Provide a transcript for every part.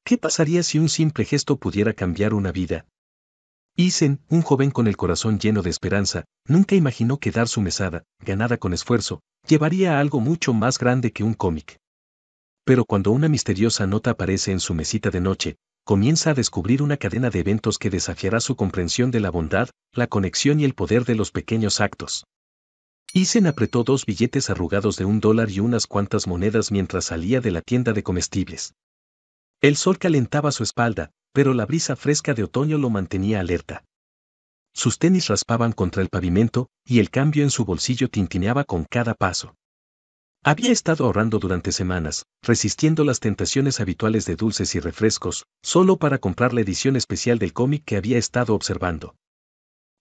¿Qué pasaría si un simple gesto pudiera cambiar una vida? Isen, un joven con el corazón lleno de esperanza, nunca imaginó que dar su mesada, ganada con esfuerzo, llevaría a algo mucho más grande que un cómic. Pero cuando una misteriosa nota aparece en su mesita de noche, comienza a descubrir una cadena de eventos que desafiará su comprensión de la bondad, la conexión y el poder de los pequeños actos. Isen apretó 2 billetes arrugados de $1 y unas cuantas monedas mientras salía de la tienda de comestibles. El sol calentaba su espalda, pero la brisa fresca de otoño lo mantenía alerta. Sus tenis raspaban contra el pavimento, y el cambio en su bolsillo tintineaba con cada paso. Había estado ahorrando durante semanas, resistiendo las tentaciones habituales de dulces y refrescos, solo para comprar la edición especial del cómic que había estado observando.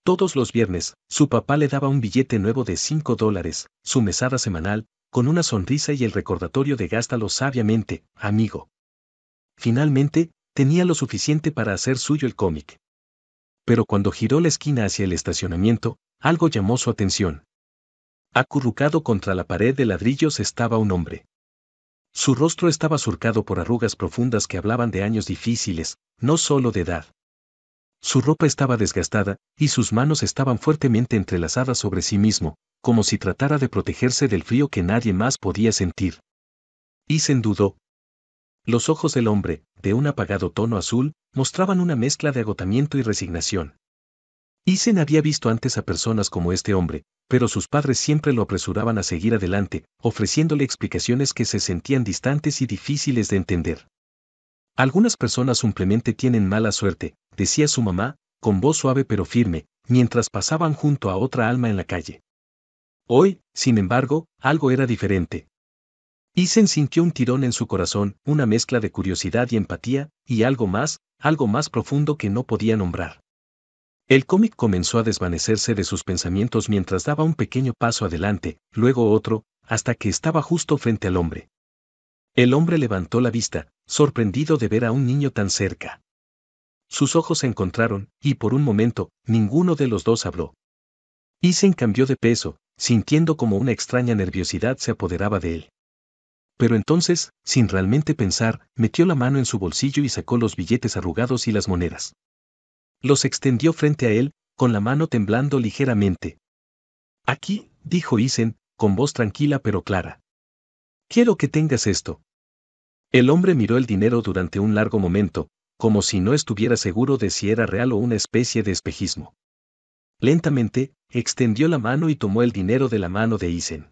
Todos los viernes, su papá le daba un billete nuevo de $5, su mesada semanal, con una sonrisa y el recordatorio de gástalo sabiamente, amigo. Finalmente, tenía lo suficiente para hacer suyo el cómic. Pero cuando giró la esquina hacia el estacionamiento, algo llamó su atención. Acurrucado contra la pared de ladrillos estaba un hombre. Su rostro estaba surcado por arrugas profundas que hablaban de años difíciles, no solo de edad. Su ropa estaba desgastada, y sus manos estaban fuertemente entrelazadas sobre sí mismo, como si tratara de protegerse del frío que nadie más podía sentir. Isen dudó. Los ojos del hombre, de un apagado tono azul, mostraban una mezcla de agotamiento y resignación. Isen había visto antes a personas como este hombre, pero sus padres siempre lo apresuraban a seguir adelante, ofreciéndole explicaciones que se sentían distantes y difíciles de entender. Algunas personas simplemente tienen mala suerte, decía su mamá, con voz suave pero firme, mientras pasaban junto a otra alma en la calle. Hoy, sin embargo, algo era diferente. Isen sintió un tirón en su corazón, una mezcla de curiosidad y empatía, y algo más profundo que no podía nombrar. El cómic comenzó a desvanecerse de sus pensamientos mientras daba un pequeño paso adelante, luego otro, hasta que estaba justo frente al hombre. El hombre levantó la vista, sorprendido de ver a un niño tan cerca. Sus ojos se encontraron, y por un momento, ninguno de los dos habló. Isen cambió de peso, sintiendo como una extraña nerviosidad se apoderaba de él. Pero entonces, sin realmente pensar, metió la mano en su bolsillo y sacó los billetes arrugados y las monedas. Los extendió frente a él, con la mano temblando ligeramente. Aquí, dijo Isen, con voz tranquila pero clara. Quiero que tengas esto. El hombre miró el dinero durante un largo momento, como si no estuviera seguro de si era real o una especie de espejismo. Lentamente, extendió la mano y tomó el dinero de la mano de Isen.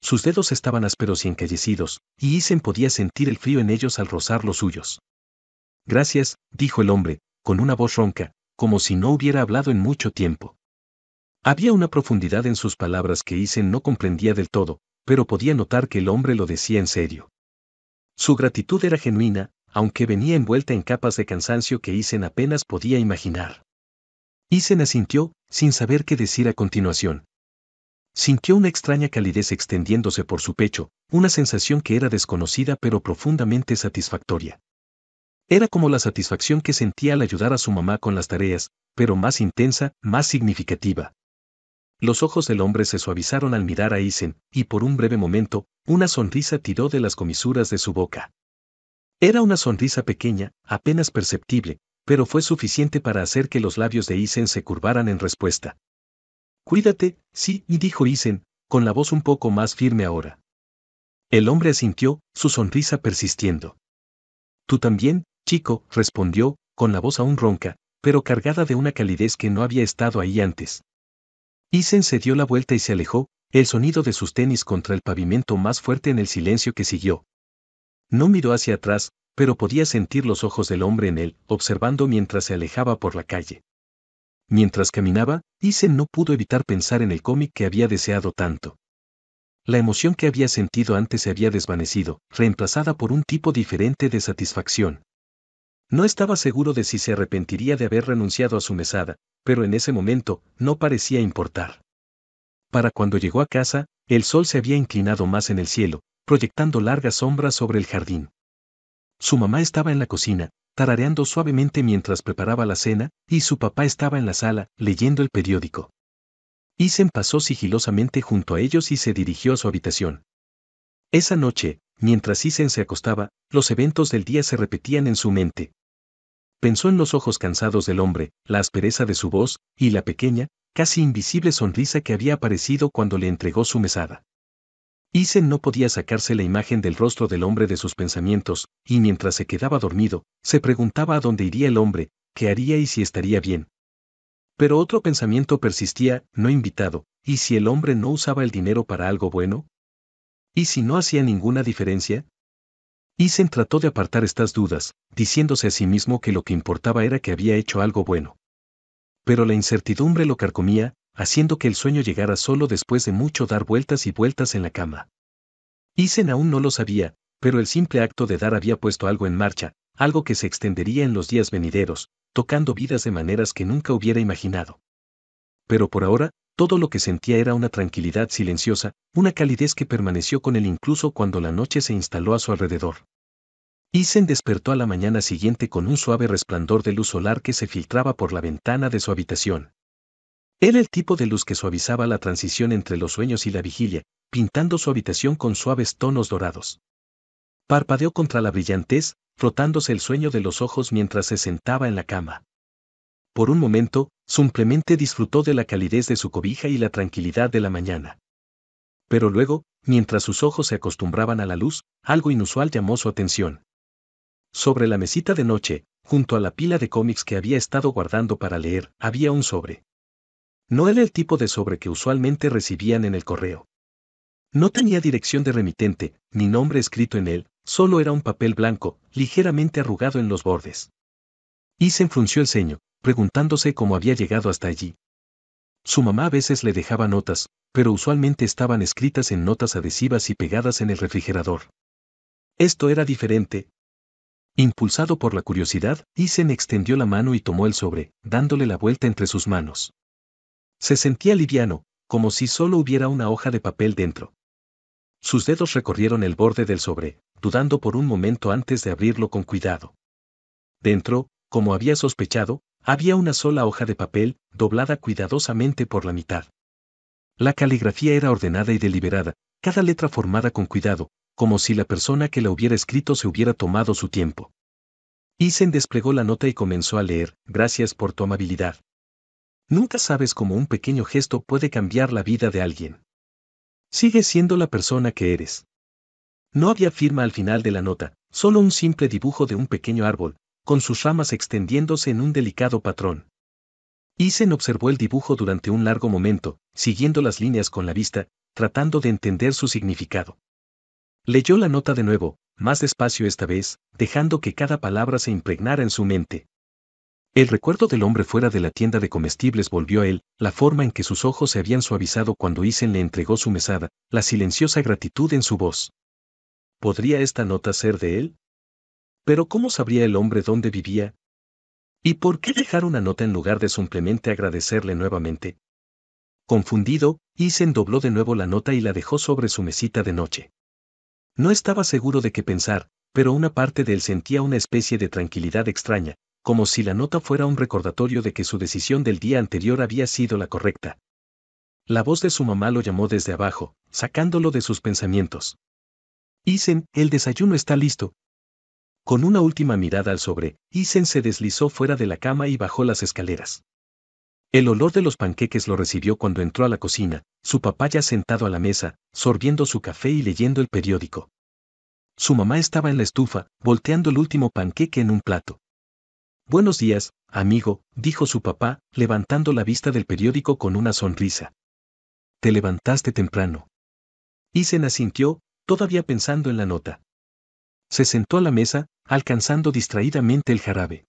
Sus dedos estaban ásperos y encallecidos, y Isen podía sentir el frío en ellos al rozar los suyos. Gracias, dijo el hombre, con una voz ronca, como si no hubiera hablado en mucho tiempo. Había una profundidad en sus palabras que Isen no comprendía del todo, pero podía notar que el hombre lo decía en serio. Su gratitud era genuina, aunque venía envuelta en capas de cansancio que Isen apenas podía imaginar. Isen asintió, sin saber qué decir a continuación. Sintió una extraña calidez extendiéndose por su pecho, una sensación que era desconocida pero profundamente satisfactoria. Era como la satisfacción que sentía al ayudar a su mamá con las tareas, pero más intensa, más significativa. Los ojos del hombre se suavizaron al mirar a Isen, y por un breve momento, una sonrisa tiró de las comisuras de su boca. Era una sonrisa pequeña, apenas perceptible, pero fue suficiente para hacer que los labios de Isen se curvaran en respuesta. Cuídate, sí, dijo Isen, con la voz un poco más firme ahora. El hombre asintió, su sonrisa persistiendo. Tú también, chico, respondió, con la voz aún ronca, pero cargada de una calidez que no había estado ahí antes. Isen se dio la vuelta y se alejó, el sonido de sus tenis contra el pavimento más fuerte en el silencio que siguió. No miró hacia atrás, pero podía sentir los ojos del hombre en él, observando mientras se alejaba por la calle. Mientras caminaba, Isen no pudo evitar pensar en el cómic que había deseado tanto. La emoción que había sentido antes se había desvanecido, reemplazada por un tipo diferente de satisfacción. No estaba seguro de si se arrepentiría de haber renunciado a su mesada, pero en ese momento, no parecía importar. Para cuando llegó a casa, el sol se había inclinado más en el cielo, proyectando largas sombras sobre el jardín. Su mamá estaba en la cocina, tarareando suavemente mientras preparaba la cena, y su papá estaba en la sala, leyendo el periódico. Isen pasó sigilosamente junto a ellos y se dirigió a su habitación. Esa noche, mientras Isen se acostaba, los eventos del día se repetían en su mente. Pensó en los ojos cansados del hombre, la aspereza de su voz, y la pequeña, casi invisible sonrisa que había aparecido cuando le entregó su mesada. Isen no podía sacarse la imagen del rostro del hombre de sus pensamientos, y mientras se quedaba dormido, se preguntaba a dónde iría el hombre, qué haría y si estaría bien. Pero otro pensamiento persistía, no invitado, ¿y si el hombre no usaba el dinero para algo bueno? ¿Y si no hacía ninguna diferencia? Isen trató de apartar estas dudas, diciéndose a sí mismo que lo que importaba era que había hecho algo bueno. Pero la incertidumbre lo carcomía, haciendo que el sueño llegara solo después de mucho dar vueltas y vueltas en la cama. Isen aún no lo sabía, pero el simple acto de dar había puesto algo en marcha, algo que se extendería en los días venideros, tocando vidas de maneras que nunca hubiera imaginado. Pero por ahora, todo lo que sentía era una tranquilidad silenciosa, una calidez que permaneció con él incluso cuando la noche se instaló a su alrededor. Isen despertó a la mañana siguiente con un suave resplandor de luz solar que se filtraba por la ventana de su habitación. Era el tipo de luz que suavizaba la transición entre los sueños y la vigilia, pintando su habitación con suaves tonos dorados. Parpadeó contra la brillantez, frotándose el sueño de los ojos mientras se sentaba en la cama. Por un momento, simplemente disfrutó de la calidez de su cobija y la tranquilidad de la mañana. Pero luego, mientras sus ojos se acostumbraban a la luz, algo inusual llamó su atención. Sobre la mesita de noche, junto a la pila de cómics que había estado guardando para leer, había un sobre. No era el tipo de sobre que usualmente recibían en el correo. No tenía dirección de remitente, ni nombre escrito en él, solo era un papel blanco, ligeramente arrugado en los bordes. Isen frunció el ceño, preguntándose cómo había llegado hasta allí. Su mamá a veces le dejaba notas, pero usualmente estaban escritas en notas adhesivas y pegadas en el refrigerador. Esto era diferente. Impulsado por la curiosidad, Isen extendió la mano y tomó el sobre, dándole la vuelta entre sus manos. Se sentía liviano, como si solo hubiera una hoja de papel dentro. Sus dedos recorrieron el borde del sobre, dudando por un momento antes de abrirlo con cuidado. Dentro, como había sospechado, había una sola hoja de papel, doblada cuidadosamente por la mitad. La caligrafía era ordenada y deliberada, cada letra formada con cuidado, como si la persona que la hubiera escrito se hubiera tomado su tiempo. Isen desplegó la nota y comenzó a leer, gracias por tu amabilidad. Nunca sabes cómo un pequeño gesto puede cambiar la vida de alguien. Sigues siendo la persona que eres. No había firma al final de la nota, solo un simple dibujo de un pequeño árbol, con sus ramas extendiéndose en un delicado patrón. Isen observó el dibujo durante un largo momento, siguiendo las líneas con la vista, tratando de entender su significado. Leyó la nota de nuevo, más despacio esta vez, dejando que cada palabra se impregnara en su mente. El recuerdo del hombre fuera de la tienda de comestibles volvió a él, la forma en que sus ojos se habían suavizado cuando Isen le entregó su mesada, la silenciosa gratitud en su voz. ¿Podría esta nota ser de él? Pero ¿cómo sabría el hombre dónde vivía? ¿Y por qué dejar una nota en lugar de simplemente agradecerle nuevamente? Confundido, Isen dobló de nuevo la nota y la dejó sobre su mesita de noche. No estaba seguro de qué pensar, pero una parte de él sentía una especie de tranquilidad extraña, como si la nota fuera un recordatorio de que su decisión del día anterior había sido la correcta. La voz de su mamá lo llamó desde abajo, sacándolo de sus pensamientos. Isen, el desayuno está listo. Con una última mirada al sobre, Isen se deslizó fuera de la cama y bajó las escaleras. El olor de los panqueques lo recibió cuando entró a la cocina, su papá ya sentado a la mesa, sorbiendo su café y leyendo el periódico. Su mamá estaba en la estufa, volteando el último panqueque en un plato. Buenos días, amigo, dijo su papá, levantando la vista del periódico con una sonrisa. Te levantaste temprano. Isen asintió, todavía pensando en la nota. Se sentó a la mesa, alcanzando distraídamente el jarabe.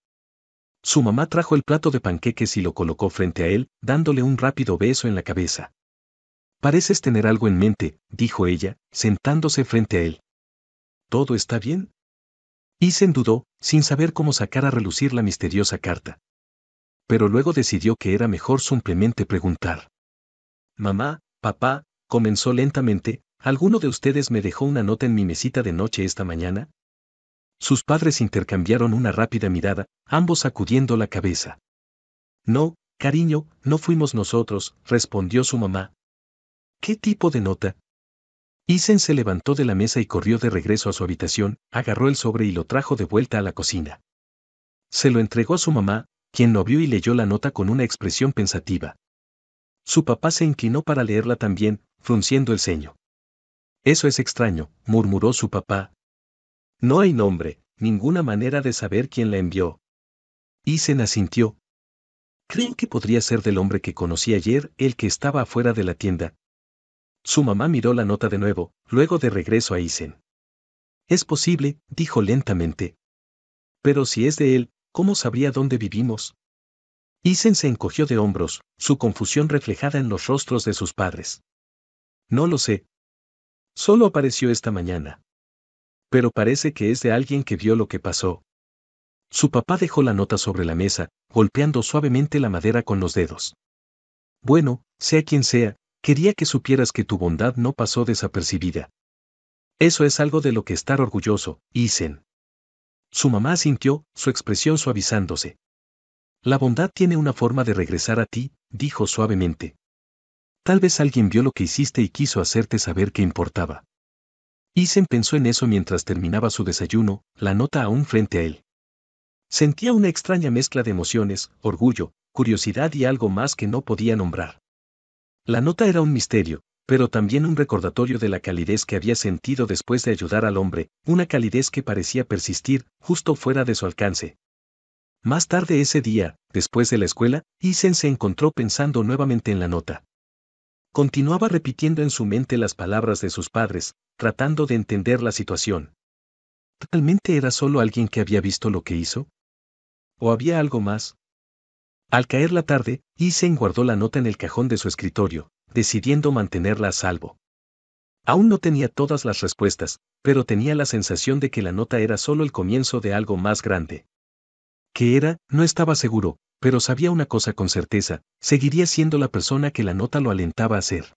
Su mamá trajo el plato de panqueques y lo colocó frente a él, dándole un rápido beso en la cabeza. Pareces tener algo en mente, dijo ella, sentándose frente a él. ¿Todo está bien? Isen dudó, sin saber cómo sacar a relucir la misteriosa carta. Pero luego decidió que era mejor simplemente preguntar. Mamá, papá, comenzó lentamente, ¿alguno de ustedes me dejó una nota en mi mesita de noche esta mañana? Sus padres intercambiaron una rápida mirada, ambos sacudiendo la cabeza. No, cariño, no fuimos nosotros, respondió su mamá. ¿Qué tipo de nota? Isen se levantó de la mesa y corrió de regreso a su habitación, agarró el sobre y lo trajo de vuelta a la cocina. Se lo entregó a su mamá, quien lo vio y leyó la nota con una expresión pensativa. Su papá se inclinó para leerla también, frunciendo el ceño. Eso es extraño, murmuró su papá. No hay nombre, ninguna manera de saber quién la envió. Isen asintió. ¿Creen que podría ser del hombre que conocí ayer, el que estaba afuera de la tienda? Su mamá miró la nota de nuevo, luego de regreso a Isen. Es posible, dijo lentamente. Pero si es de él, ¿cómo sabría dónde vivimos? Isen se encogió de hombros, su confusión reflejada en los rostros de sus padres. No lo sé. Solo apareció esta mañana. Pero parece que es de alguien que vio lo que pasó. Su papá dejó la nota sobre la mesa, golpeando suavemente la madera con los dedos. Bueno, sea quien sea, quería que supieras que tu bondad no pasó desapercibida. Eso es algo de lo que estar orgulloso, Isen. Su mamá asintió, su expresión suavizándose. La bondad tiene una forma de regresar a ti, dijo suavemente. Tal vez alguien vio lo que hiciste y quiso hacerte saber qué importaba. Isen pensó en eso mientras terminaba su desayuno, la nota aún frente a él. Sentía una extraña mezcla de emociones, orgullo, curiosidad y algo más que no podía nombrar. La nota era un misterio, pero también un recordatorio de la calidez que había sentido después de ayudar al hombre, una calidez que parecía persistir, justo fuera de su alcance. Más tarde ese día, después de la escuela, Isen se encontró pensando nuevamente en la nota. Continuaba repitiendo en su mente las palabras de sus padres, tratando de entender la situación. ¿Realmente era solo alguien que había visto lo que hizo? ¿O había algo más? Al caer la tarde, Isen guardó la nota en el cajón de su escritorio, decidiendo mantenerla a salvo. Aún no tenía todas las respuestas, pero tenía la sensación de que la nota era solo el comienzo de algo más grande. ¿Qué era? No estaba seguro, pero sabía una cosa con certeza, seguiría siendo la persona que la nota lo alentaba a ser.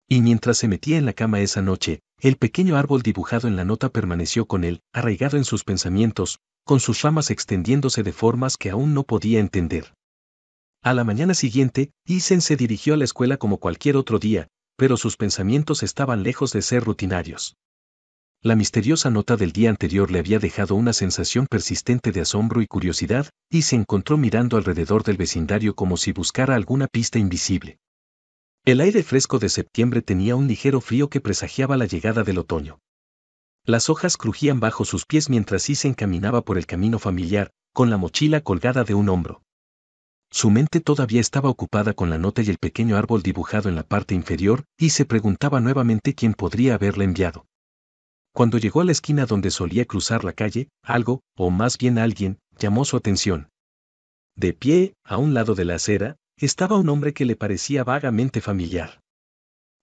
Y mientras se metía en la cama esa noche, el pequeño árbol dibujado en la nota permaneció con él, arraigado en sus pensamientos, con sus ramas extendiéndose de formas que aún no podía entender. A la mañana siguiente, Isen se dirigió a la escuela como cualquier otro día, pero sus pensamientos estaban lejos de ser rutinarios. La misteriosa nota del día anterior le había dejado una sensación persistente de asombro y curiosidad, y se encontró mirando alrededor del vecindario como si buscara alguna pista invisible. El aire fresco de septiembre tenía un ligero frío que presagiaba la llegada del otoño. Las hojas crujían bajo sus pies mientras Isen caminaba por el camino familiar, con la mochila colgada de un hombro. Su mente todavía estaba ocupada con la nota y el pequeño árbol dibujado en la parte inferior, y se preguntaba nuevamente quién podría haberla enviado. Cuando llegó a la esquina donde solía cruzar la calle, algo, o más bien alguien, llamó su atención. De pie, a un lado de la acera, estaba un hombre que le parecía vagamente familiar.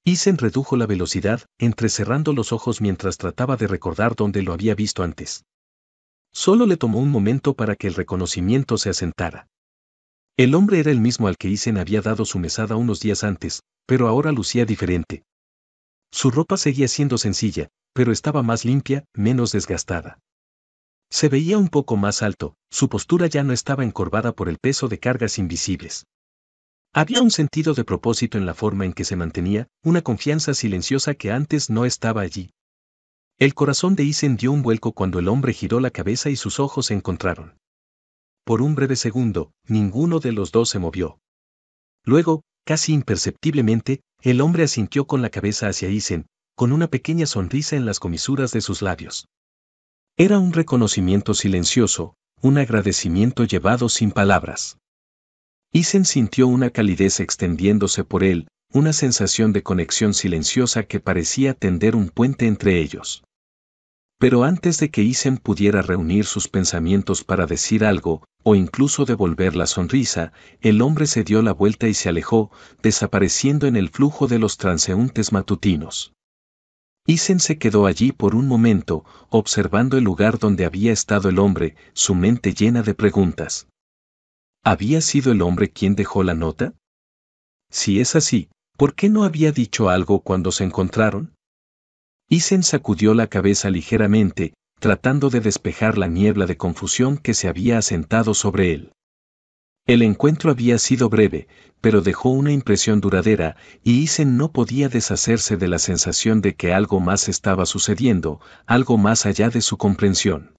Isen redujo la velocidad, entrecerrando los ojos mientras trataba de recordar dónde lo había visto antes. Solo le tomó un momento para que el reconocimiento se asentara. El hombre era el mismo al que Isen había dado su mesada unos días antes, pero ahora lucía diferente. Su ropa seguía siendo sencilla, pero estaba más limpia, menos desgastada. Se veía un poco más alto, su postura ya no estaba encorvada por el peso de cargas invisibles. Había un sentido de propósito en la forma en que se mantenía, una confianza silenciosa que antes no estaba allí. El corazón de Isen dio un vuelco cuando el hombre giró la cabeza y sus ojos se encontraron. Por un breve segundo, ninguno de los dos se movió. Luego, casi imperceptiblemente, el hombre asintió con la cabeza hacia Isen, con una pequeña sonrisa en las comisuras de sus labios. Era un reconocimiento silencioso, un agradecimiento llevado sin palabras. Isen sintió una calidez extendiéndose por él, una sensación de conexión silenciosa que parecía tender un puente entre ellos. Pero antes de que Isen pudiera reunir sus pensamientos para decir algo, o incluso devolver la sonrisa, el hombre se dio la vuelta y se alejó, desapareciendo en el flujo de los transeúntes matutinos. Isen se quedó allí por un momento, observando el lugar donde había estado el hombre, su mente llena de preguntas. ¿Había sido el hombre quien dejó la nota? Si es así, ¿por qué no había dicho algo cuando se encontraron? Isen sacudió la cabeza ligeramente, tratando de despejar la niebla de confusión que se había asentado sobre él. El encuentro había sido breve, pero dejó una impresión duradera, y Isen no podía deshacerse de la sensación de que algo más estaba sucediendo, algo más allá de su comprensión.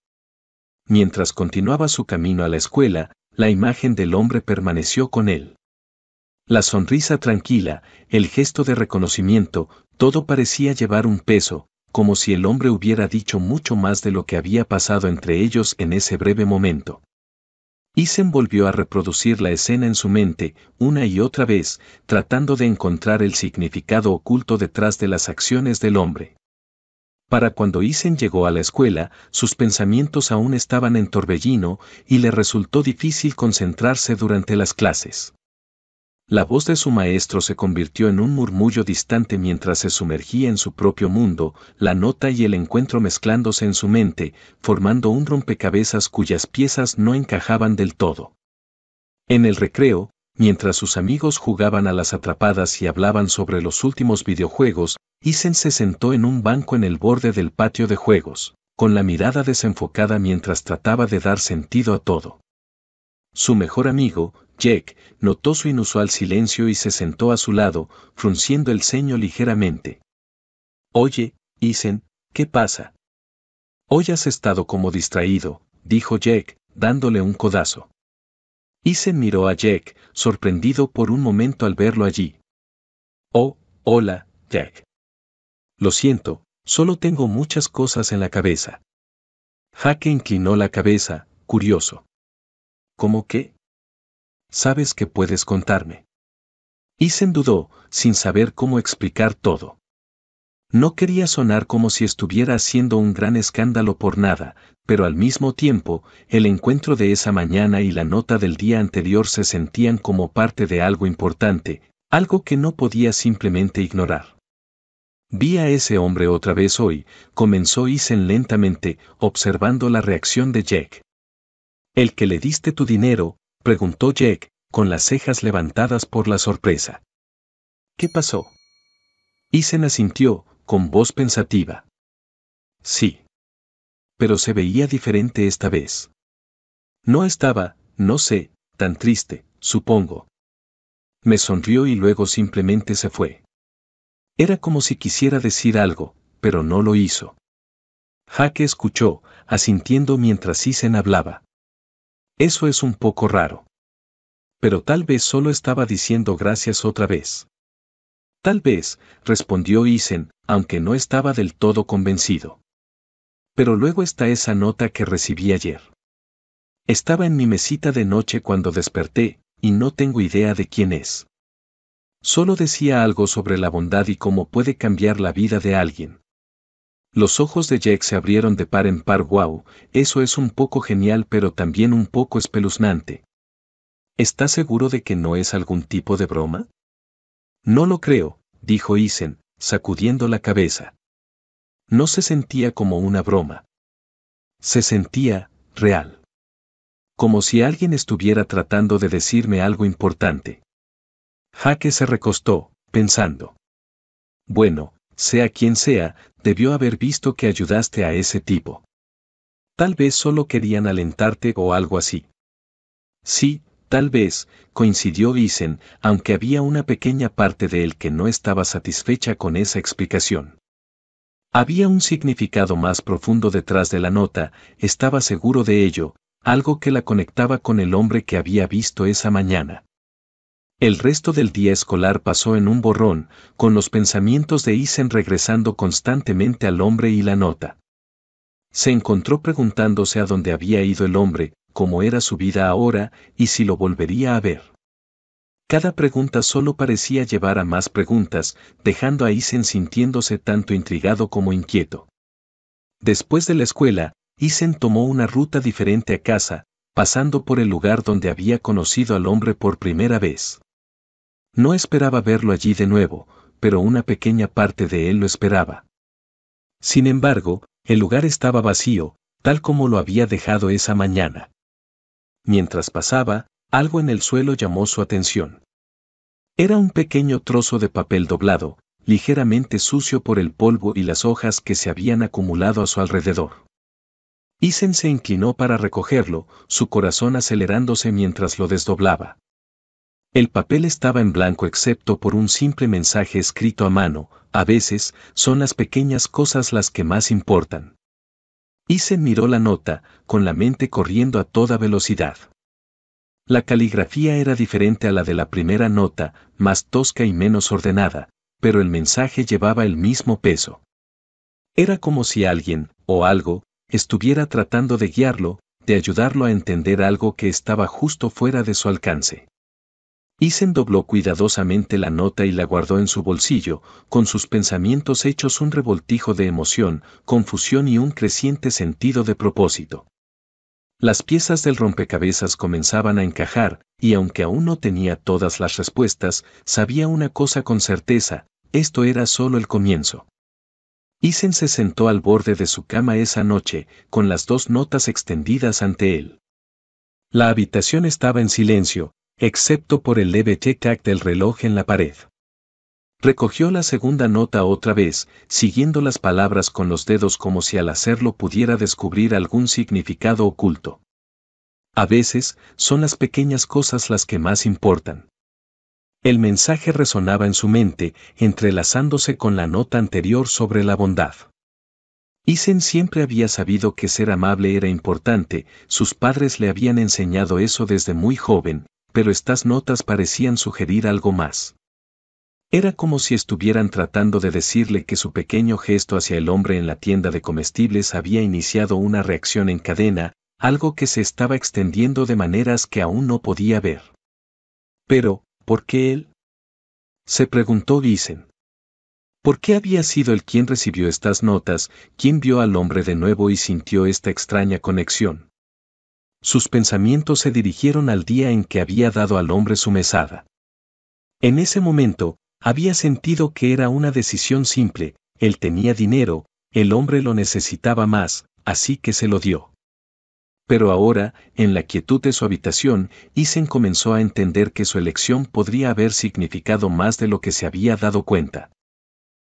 Mientras continuaba su camino a la escuela, la imagen del hombre permaneció con él. La sonrisa tranquila, el gesto de reconocimiento, todo parecía llevar un peso, como si el hombre hubiera dicho mucho más de lo que había pasado entre ellos en ese breve momento. Isen volvió a reproducir la escena en su mente, una y otra vez, tratando de encontrar el significado oculto detrás de las acciones del hombre. Para cuando Isen llegó a la escuela, sus pensamientos aún estaban en torbellino y le resultó difícil concentrarse durante las clases. La voz de su maestro se convirtió en un murmullo distante mientras se sumergía en su propio mundo, la nota y el encuentro mezclándose en su mente, formando un rompecabezas cuyas piezas no encajaban del todo. En el recreo, mientras sus amigos jugaban a las atrapadas y hablaban sobre los últimos videojuegos, Isen se sentó en un banco en el borde del patio de juegos, con la mirada desenfocada mientras trataba de dar sentido a todo. Su mejor amigo, Jack, notó su inusual silencio y se sentó a su lado, frunciendo el ceño ligeramente. «Oye, Isen, ¿qué pasa?» «Hoy has estado como distraído», dijo Jack, dándole un codazo. Isen miró a Jack, sorprendido por un momento al verlo allí. «Oh, hola, Jack. Lo siento, solo tengo muchas cosas en la cabeza». Jack inclinó la cabeza, curioso. «¿Cómo qué? ¿Sabes que puedes contarme?» Isen dudó, sin saber cómo explicar todo. No quería sonar como si estuviera haciendo un gran escándalo por nada, pero al mismo tiempo, el encuentro de esa mañana y la nota del día anterior se sentían como parte de algo importante, algo que no podía simplemente ignorar. «Vi a ese hombre otra vez hoy», comenzó Isen lentamente, observando la reacción de Jack. «¿El que le diste tu dinero?», preguntó Jack, con las cejas levantadas por la sorpresa. «¿Qué pasó?». Isen asintió, con voz pensativa. «Sí. Pero se veía diferente esta vez. No estaba, no sé, tan triste, supongo». Me sonrió y luego simplemente se fue. Era como si quisiera decir algo, pero no lo hizo. Jack escuchó, asintiendo mientras Isen hablaba. «Eso es un poco raro». «Pero tal vez solo estaba diciendo gracias otra vez». «Tal vez», respondió Isen, aunque no estaba del todo convencido. «Pero luego está esa nota que recibí ayer. Estaba en mi mesita de noche cuando desperté, y no tengo idea de quién es. Solo decía algo sobre la bondad y cómo puede cambiar la vida de alguien». Los ojos de Jack se abrieron de par en par. «Wow, eso es un poco genial pero también un poco espeluznante». «¿Estás seguro de que no es algún tipo de broma?». «No lo creo», dijo Isen, sacudiendo la cabeza. No se sentía como una broma. Se sentía real. Como si alguien estuviera tratando de decirme algo importante. Jack se recostó, pensando. Bueno, sea quien sea, debió haber visto que ayudaste a ese tipo. Tal vez solo querían alentarte o algo así. Sí, tal vez, coincidió Isen, aunque había una pequeña parte de él que no estaba satisfecha con esa explicación. Había un significado más profundo detrás de la nota, estaba seguro de ello, algo que la conectaba con el hombre que había visto esa mañana. El resto del día escolar pasó en un borrón, con los pensamientos de Isen regresando constantemente al hombre y la nota. Se encontró preguntándose a dónde había ido el hombre, cómo era su vida ahora, y si lo volvería a ver. Cada pregunta solo parecía llevar a más preguntas, dejando a Isen sintiéndose tanto intrigado como inquieto. Después de la escuela, Isen tomó una ruta diferente a casa, pasando por el lugar donde había conocido al hombre por primera vez. No esperaba verlo allí de nuevo, pero una pequeña parte de él lo esperaba. Sin embargo, el lugar estaba vacío, tal como lo había dejado esa mañana. Mientras pasaba, algo en el suelo llamó su atención. Era un pequeño trozo de papel doblado, ligeramente sucio por el polvo y las hojas que se habían acumulado a su alrededor. Isen se inclinó para recogerlo, su corazón acelerándose mientras lo desdoblaba. El papel estaba en blanco excepto por un simple mensaje escrito a mano: a veces, son las pequeñas cosas las que más importan. Isen miró la nota, con la mente corriendo a toda velocidad. La caligrafía era diferente a la de la primera nota, más tosca y menos ordenada, pero el mensaje llevaba el mismo peso. Era como si alguien, o algo, estuviera tratando de guiarlo, de ayudarlo a entender algo que estaba justo fuera de su alcance. Isen dobló cuidadosamente la nota y la guardó en su bolsillo, con sus pensamientos hechos un revoltijo de emoción, confusión y un creciente sentido de propósito. Las piezas del rompecabezas comenzaban a encajar, y aunque aún no tenía todas las respuestas, sabía una cosa con certeza: esto era solo el comienzo. Isen se sentó al borde de su cama esa noche, con las dos notas extendidas ante él. La habitación estaba en silencio, excepto por el leve tic-tac del reloj en la pared. Recogió la segunda nota otra vez, siguiendo las palabras con los dedos como si al hacerlo pudiera descubrir algún significado oculto. A veces, son las pequeñas cosas las que más importan. El mensaje resonaba en su mente, entrelazándose con la nota anterior sobre la bondad. Isen siempre había sabido que ser amable era importante, sus padres le habían enseñado eso desde muy joven, pero estas notas parecían sugerir algo más. Era como si estuvieran tratando de decirle que su pequeño gesto hacia el hombre en la tienda de comestibles había iniciado una reacción en cadena, algo que se estaba extendiendo de maneras que aún no podía ver. Pero, ¿por qué él?, se preguntó Isen. ¿Por qué había sido él quien recibió estas notas, quien vio al hombre de nuevo y sintió esta extraña conexión? Sus pensamientos se dirigieron al día en que había dado al hombre su mesada. En ese momento, había sentido que era una decisión simple: él tenía dinero, el hombre lo necesitaba más, así que se lo dio. Pero ahora, en la quietud de su habitación, Isen comenzó a entender que su elección podría haber significado más de lo que se había dado cuenta.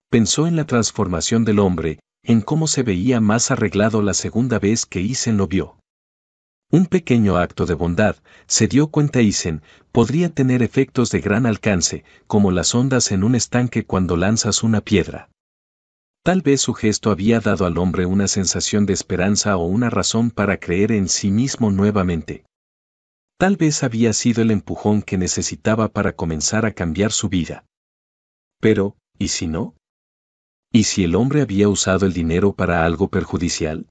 Pensó en la transformación del hombre, en cómo se veía más arreglado la segunda vez que Isen lo vio. Un pequeño acto de bondad, se dio cuenta Isen, podría tener efectos de gran alcance, como las ondas en un estanque cuando lanzas una piedra. Tal vez su gesto había dado al hombre una sensación de esperanza o una razón para creer en sí mismo nuevamente. Tal vez había sido el empujón que necesitaba para comenzar a cambiar su vida. Pero, ¿y si no? ¿Y si el hombre había usado el dinero para algo perjudicial?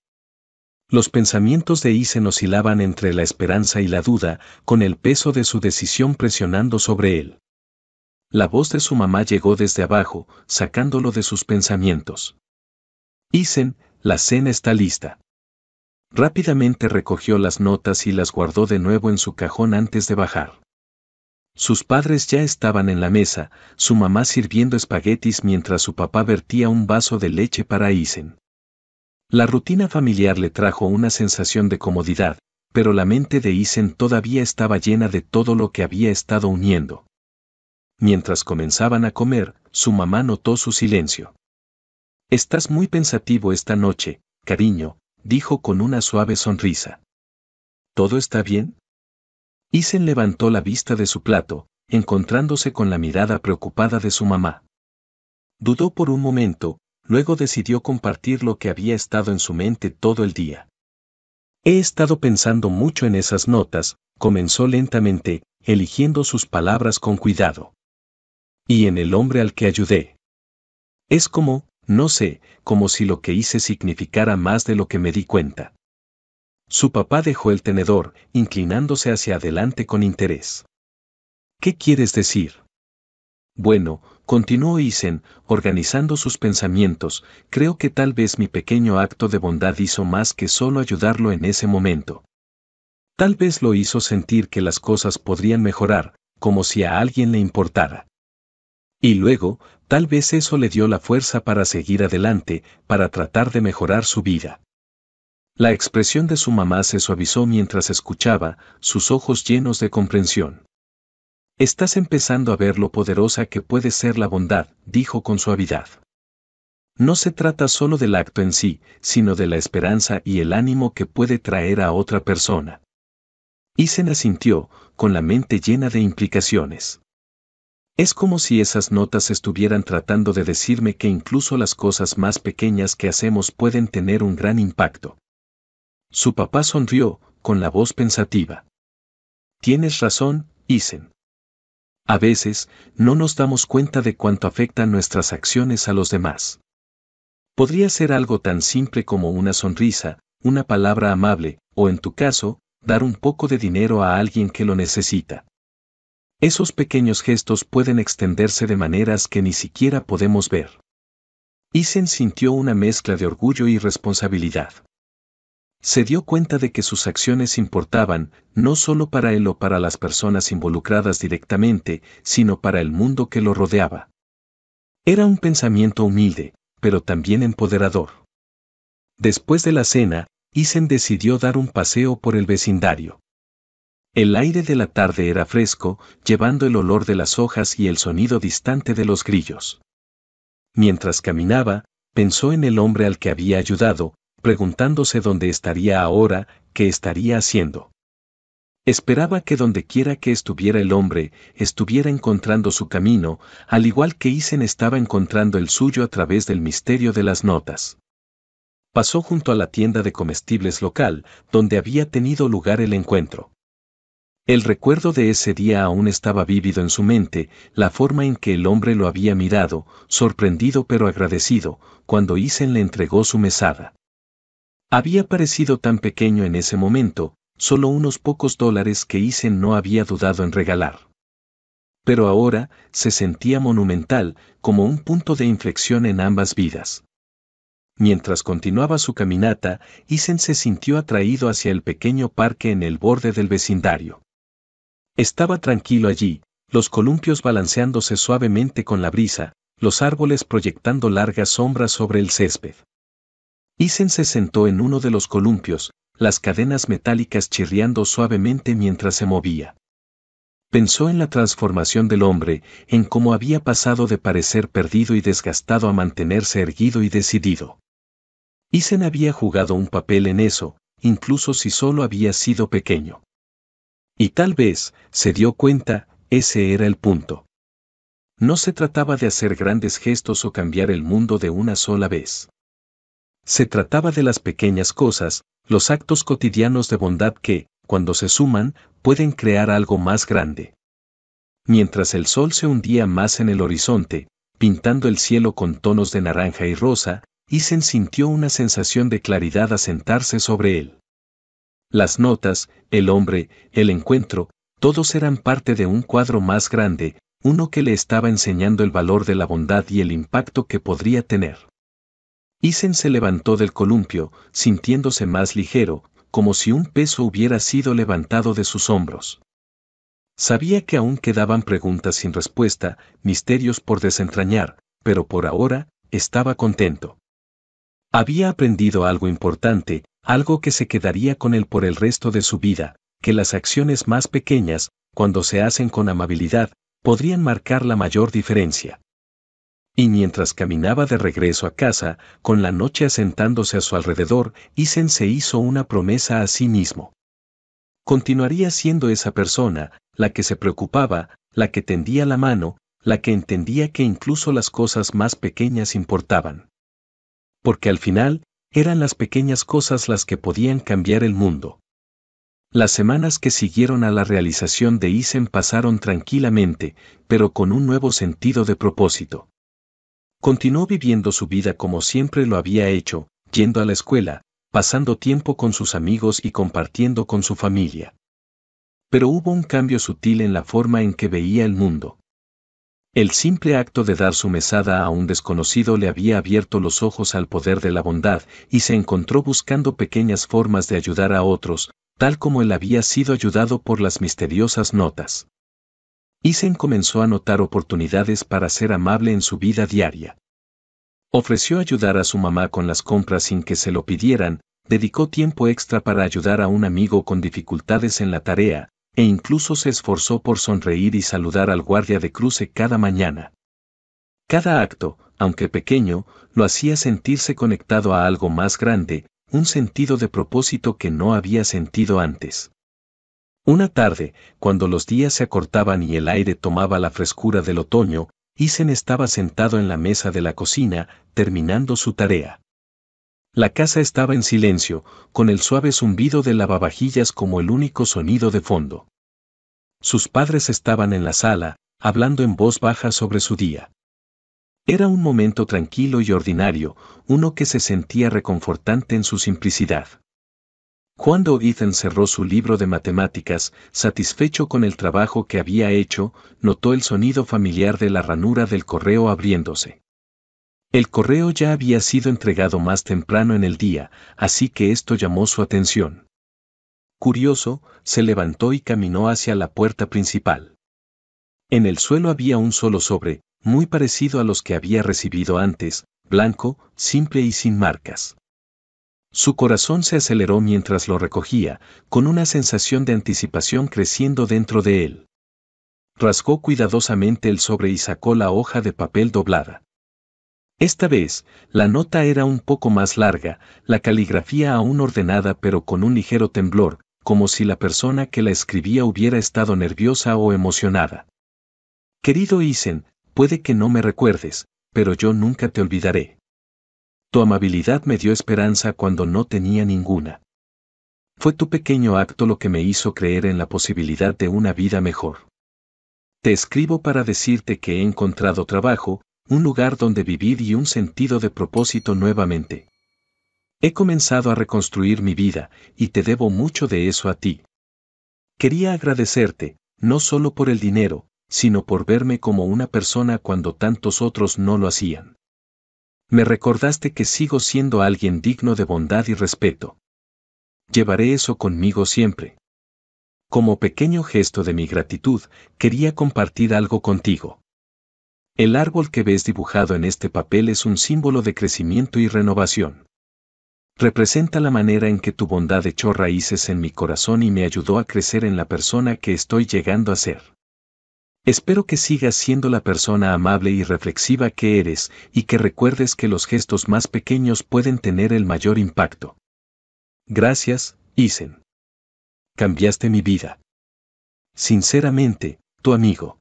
Los pensamientos de Isen oscilaban entre la esperanza y la duda, con el peso de su decisión presionando sobre él. La voz de su mamá llegó desde abajo, sacándolo de sus pensamientos. Isen, la cena está lista. Rápidamente recogió las notas y las guardó de nuevo en su cajón antes de bajar. Sus padres ya estaban en la mesa, su mamá sirviendo espaguetis mientras su papá vertía un vaso de leche para Isen. La rutina familiar le trajo una sensación de comodidad, pero la mente de Isen todavía estaba llena de todo lo que había estado uniendo. Mientras comenzaban a comer, su mamá notó su silencio. «Estás muy pensativo esta noche, cariño», dijo con una suave sonrisa. «¿Todo está bien?». Isen levantó la vista de su plato, encontrándose con la mirada preocupada de su mamá. Dudó por un momento, luego decidió compartir lo que había estado en su mente todo el día. «He estado pensando mucho en esas notas», comenzó lentamente, eligiendo sus palabras con cuidado. «Y en el hombre al que ayudé. Es como, no sé, como si lo que hice significara más de lo que me di cuenta». Su papá dejó el tenedor, inclinándose hacia adelante con interés. «¿Qué quieres decir?». «Bueno», continuó Isen, organizando sus pensamientos, «creo que tal vez mi pequeño acto de bondad hizo más que solo ayudarlo en ese momento. Tal vez lo hizo sentir que las cosas podrían mejorar, como si a alguien le importara. Y luego, tal vez eso le dio la fuerza para seguir adelante, para tratar de mejorar su vida». La expresión de su mamá se suavizó mientras escuchaba, sus ojos llenos de comprensión. «Estás empezando a ver lo poderosa que puede ser la bondad», dijo con suavidad. No se trata solo del acto en sí, sino de la esperanza y el ánimo que puede traer a otra persona. Isen asintió, con la mente llena de implicaciones. Es como si esas notas estuvieran tratando de decirme que incluso las cosas más pequeñas que hacemos pueden tener un gran impacto. Su papá sonrió, con la voz pensativa. Tienes razón, Isen. A veces, no nos damos cuenta de cuánto afectan nuestras acciones a los demás. Podría ser algo tan simple como una sonrisa, una palabra amable, o en tu caso, dar un poco de dinero a alguien que lo necesita. Esos pequeños gestos pueden extenderse de maneras que ni siquiera podemos ver. Isen sintió una mezcla de orgullo y responsabilidad. Se dio cuenta de que sus acciones importaban, no solo para él o para las personas involucradas directamente, sino para el mundo que lo rodeaba. Era un pensamiento humilde, pero también empoderador. Después de la cena, Isen decidió dar un paseo por el vecindario. El aire de la tarde era fresco, llevando el olor de las hojas y el sonido distante de los grillos. Mientras caminaba, pensó en el hombre al que había ayudado, preguntándose dónde estaría ahora, qué estaría haciendo. Esperaba que dondequiera que estuviera el hombre, estuviera encontrando su camino, al igual que Isen estaba encontrando el suyo a través del misterio de las notas. Pasó junto a la tienda de comestibles local, donde había tenido lugar el encuentro. El recuerdo de ese día aún estaba vívido en su mente, la forma en que el hombre lo había mirado, sorprendido pero agradecido, cuando Isen le entregó su mesada. Había parecido tan pequeño en ese momento, solo unos pocos dólares que Isen no había dudado en regalar. Pero ahora, se sentía monumental, como un punto de inflexión en ambas vidas. Mientras continuaba su caminata, Isen se sintió atraído hacia el pequeño parque en el borde del vecindario. Estaba tranquilo allí, los columpios balanceándose suavemente con la brisa, los árboles proyectando largas sombras sobre el césped. Isen se sentó en uno de los columpios, las cadenas metálicas chirriando suavemente mientras se movía. Pensó en la transformación del hombre, en cómo había pasado de parecer perdido y desgastado a mantenerse erguido y decidido. Isen había jugado un papel en eso, incluso si solo había sido pequeño. Y tal vez, se dio cuenta, ese era el punto. No se trataba de hacer grandes gestos o cambiar el mundo de una sola vez. Se trataba de las pequeñas cosas, los actos cotidianos de bondad que, cuando se suman, pueden crear algo más grande. Mientras el sol se hundía más en el horizonte, pintando el cielo con tonos de naranja y rosa, Isen sintió una sensación de claridad asentarse sobre él. Las notas, el hombre, el encuentro, todos eran parte de un cuadro más grande, uno que le estaba enseñando el valor de la bondad y el impacto que podría tener. Isen se levantó del columpio, sintiéndose más ligero, como si un peso hubiera sido levantado de sus hombros. Sabía que aún quedaban preguntas sin respuesta, misterios por desentrañar, pero por ahora, estaba contento. Había aprendido algo importante, algo que se quedaría con él por el resto de su vida, que las acciones más pequeñas, cuando se hacen con amabilidad, podrían marcar la mayor diferencia. Y mientras caminaba de regreso a casa, con la noche asentándose a su alrededor, Isen se hizo una promesa a sí mismo. Continuaría siendo esa persona, la que se preocupaba, la que tendía la mano, la que entendía que incluso las cosas más pequeñas importaban. Porque al final, eran las pequeñas cosas las que podían cambiar el mundo. Las semanas que siguieron a la realización de Isen pasaron tranquilamente, pero con un nuevo sentido de propósito. Continuó viviendo su vida como siempre lo había hecho, yendo a la escuela, pasando tiempo con sus amigos y compartiendo con su familia. Pero hubo un cambio sutil en la forma en que veía el mundo. El simple acto de dar su mesada a un desconocido le había abierto los ojos al poder de la bondad y se encontró buscando pequeñas formas de ayudar a otros, tal como él había sido ayudado por las misteriosas notas. Isen comenzó a notar oportunidades para ser amable en su vida diaria. Ofreció ayudar a su mamá con las compras sin que se lo pidieran, dedicó tiempo extra para ayudar a un amigo con dificultades en la tarea, e incluso se esforzó por sonreír y saludar al guardia de cruce cada mañana. Cada acto, aunque pequeño, lo hacía sentirse conectado a algo más grande, un sentido de propósito que no había sentido antes. Una tarde, cuando los días se acortaban y el aire tomaba la frescura del otoño, Isen estaba sentado en la mesa de la cocina, terminando su tarea. La casa estaba en silencio, con el suave zumbido de lavavajillas como el único sonido de fondo. Sus padres estaban en la sala, hablando en voz baja sobre su día. Era un momento tranquilo y ordinario, uno que se sentía reconfortante en su simplicidad. Cuando Ethan cerró su libro de matemáticas, satisfecho con el trabajo que había hecho, notó el sonido familiar de la ranura del correo abriéndose. El correo ya había sido entregado más temprano en el día, así que esto llamó su atención. Curioso, se levantó y caminó hacia la puerta principal. En el suelo había un solo sobre, muy parecido a los que había recibido antes, blanco, simple y sin marcas. Su corazón se aceleró mientras lo recogía, con una sensación de anticipación creciendo dentro de él. Rasgó cuidadosamente el sobre y sacó la hoja de papel doblada. Esta vez, la nota era un poco más larga, la caligrafía aún ordenada pero con un ligero temblor, como si la persona que la escribía hubiera estado nerviosa o emocionada. Querido Isen, puede que no me recuerdes, pero yo nunca te olvidaré. Tu amabilidad me dio esperanza cuando no tenía ninguna. Fue tu pequeño acto lo que me hizo creer en la posibilidad de una vida mejor. Te escribo para decirte que he encontrado trabajo, un lugar donde vivir y un sentido de propósito nuevamente. He comenzado a reconstruir mi vida, y te debo mucho de eso a ti. Quería agradecerte, no solo por el dinero, sino por verme como una persona cuando tantos otros no lo hacían. Me recordaste que sigo siendo alguien digno de bondad y respeto. Llevaré eso conmigo siempre. Como pequeño gesto de mi gratitud, quería compartir algo contigo. El árbol que ves dibujado en este papel es un símbolo de crecimiento y renovación. Representa la manera en que tu bondad echó raíces en mi corazón y me ayudó a crecer en la persona que estoy llegando a ser. Espero que sigas siendo la persona amable y reflexiva que eres, y que recuerdes que los gestos más pequeños pueden tener el mayor impacto. Gracias, Isen. Cambiaste mi vida. Sinceramente, tu amigo.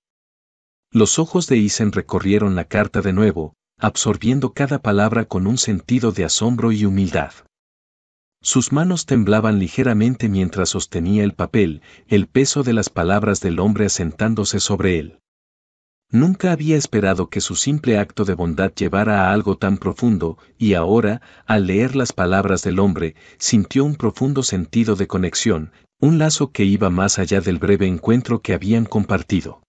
Los ojos de Isen recorrieron la carta de nuevo, absorbiendo cada palabra con un sentido de asombro y humildad. Sus manos temblaban ligeramente mientras sostenía el papel, el peso de las palabras del hombre asentándose sobre él. Nunca había esperado que su simple acto de bondad llevara a algo tan profundo, y ahora, al leer las palabras del hombre, sintió un profundo sentido de conexión, un lazo que iba más allá del breve encuentro que habían compartido.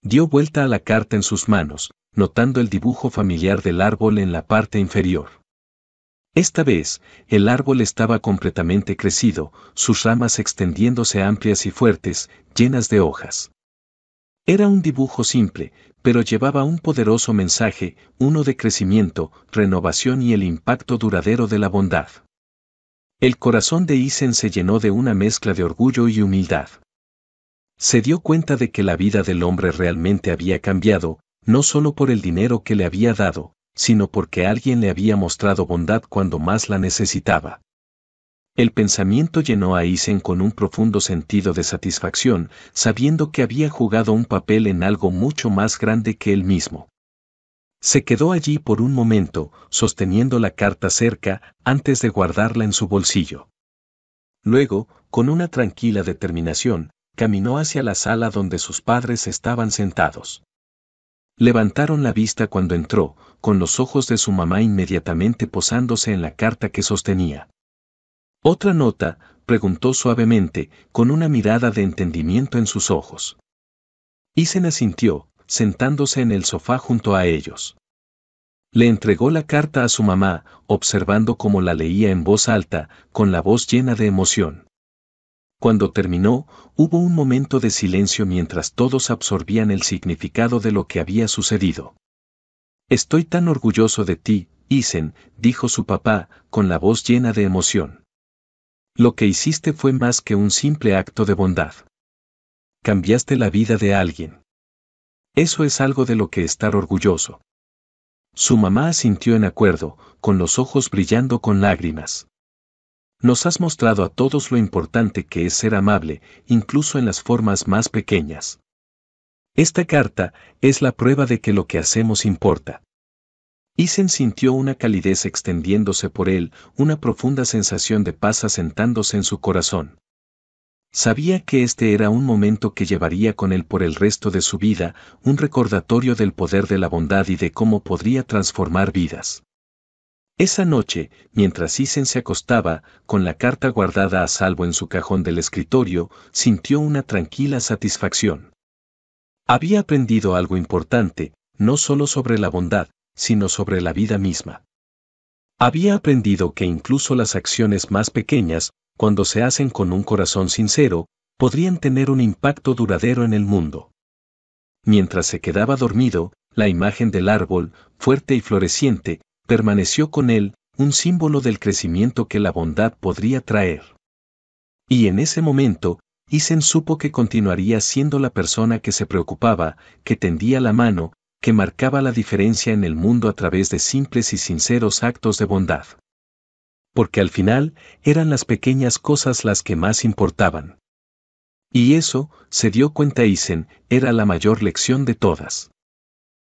Dio vuelta a la carta en sus manos, notando el dibujo familiar del árbol en la parte inferior. Esta vez, el árbol estaba completamente crecido, sus ramas extendiéndose amplias y fuertes, llenas de hojas. Era un dibujo simple, pero llevaba un poderoso mensaje, uno de crecimiento, renovación y el impacto duradero de la bondad. El corazón de Isen se llenó de una mezcla de orgullo y humildad. Se dio cuenta de que la vida del hombre realmente había cambiado, no solo por el dinero que le había dado, sino porque alguien le había mostrado bondad cuando más la necesitaba. El pensamiento llenó a Isen con un profundo sentido de satisfacción, sabiendo que había jugado un papel en algo mucho más grande que él mismo. Se quedó allí por un momento, sosteniendo la carta cerca, antes de guardarla en su bolsillo. Luego, con una tranquila determinación, caminó hacia la sala donde sus padres estaban sentados. Levantaron la vista cuando entró, con los ojos de su mamá inmediatamente posándose en la carta que sostenía. ¿Otra nota?, preguntó suavemente, con una mirada de entendimiento en sus ojos. Isen asintió, sentándose en el sofá junto a ellos. Le entregó la carta a su mamá, observando cómo la leía en voz alta, con la voz llena de emoción. Cuando terminó, hubo un momento de silencio mientras todos absorbían el significado de lo que había sucedido. Estoy tan orgulloso de ti, Isen, dijo su papá, con la voz llena de emoción. Lo que hiciste fue más que un simple acto de bondad. Cambiaste la vida de alguien. Eso es algo de lo que estar orgulloso. Su mamá asintió en acuerdo, con los ojos brillando con lágrimas. Nos has mostrado a todos lo importante que es ser amable, incluso en las formas más pequeñas. Esta carta es la prueba de que lo que hacemos importa. Isen sintió una calidez extendiéndose por él, una profunda sensación de paz asentándose en su corazón. Sabía que este era un momento que llevaría con él por el resto de su vida, un recordatorio del poder de la bondad y de cómo podría transformar vidas. Esa noche, mientras Isen se acostaba, con la carta guardada a salvo en su cajón del escritorio, sintió una tranquila satisfacción. Había aprendido algo importante, no solo sobre la bondad, sino sobre la vida misma. Había aprendido que incluso las acciones más pequeñas, cuando se hacen con un corazón sincero, podrían tener un impacto duradero en el mundo. Mientras se quedaba dormido, la imagen del árbol, fuerte y floreciente, permaneció con él, un símbolo del crecimiento que la bondad podría traer. Y en ese momento, Isen supo que continuaría siendo la persona que se preocupaba, que tendía la mano, que marcaba la diferencia en el mundo a través de simples y sinceros actos de bondad. Porque al final, eran las pequeñas cosas las que más importaban. Y eso, se dio cuenta Isen, era la mayor lección de todas.